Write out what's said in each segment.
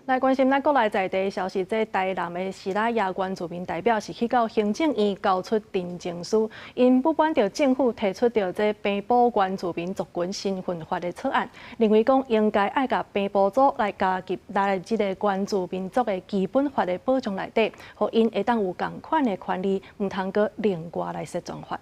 来关心咱国内在地消息，这台南的西拉雅原住民代表是去到行政院交出陈情书，因不满着政府提出着这平埔原住民族群身份法的草案，认为讲应该爱甲平埔族来加入这个原住民族的基本法的保障内底，互因会当有同款的权利，唔通阁另外来设专法。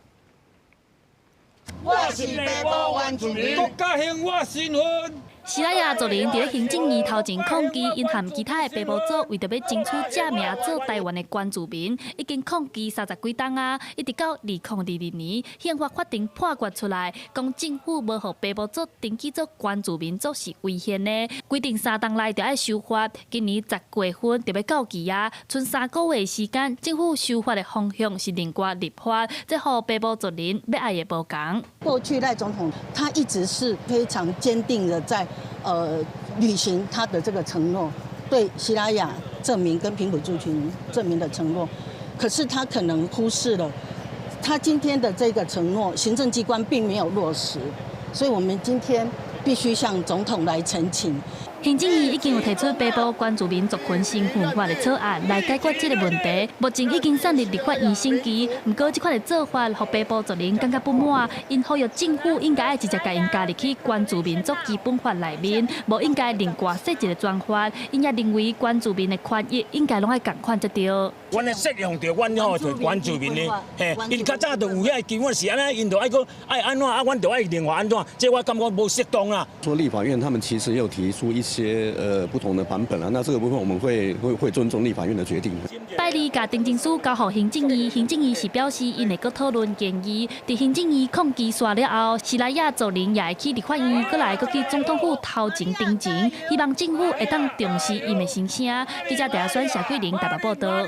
我是平埔原住民，国家兴我身份。 西拉雅族人伫咧行政院头前抗议，因和其他的平埔族为着要争取正名做台湾的原住民，已经抗议30几冬啊，一直到2022年，宪法法庭判决出来，讲政府无互平埔族登记做原住民族是违宪的，规定3冬内就要修法。今年10月份就要到期啊，剩3个月的时间，政府修法的方向是另外立法，这互平埔族人要爱的无同。过去赖总统他一直是非常坚定的在。 履行他的这个承诺，对西拉雅证明跟平埔族群证明的承诺，可是他可能忽视了他今天的这个承诺，行政机关并没有落实，所以我们今天必须向总统来澄清。 行政院已经有提出平埔原住民族群身份法的草案来解决这个问题，目前已经送入立法院审议。不过，这款的做法，让平埔族人感觉不满，因呼吁政府应该直接将因加入去原住民族基本法内面，无应该另外设一个专法。因也认为原住民的权益应该拢爱共款才对。阮咧适用着阮吼，就原住民的，嘿，因较早就有遐基本是安尼，因就爱爱安怎啊，阮就爱另外安怎，这我感觉无适当啦。说立法院他们其实也有提出一些不同的版本啊，那这个部分我们会尊重立法院的决定。拜二甲陈情书交予行政院，行政院是表示因会阁讨论建议，伫行政院抗议煞了后，西拉雅族人也会去立法院，阁去总统府头前顶情，希望政府会当重视因的心声。记者陈亚轩、谢桂玲台北报道。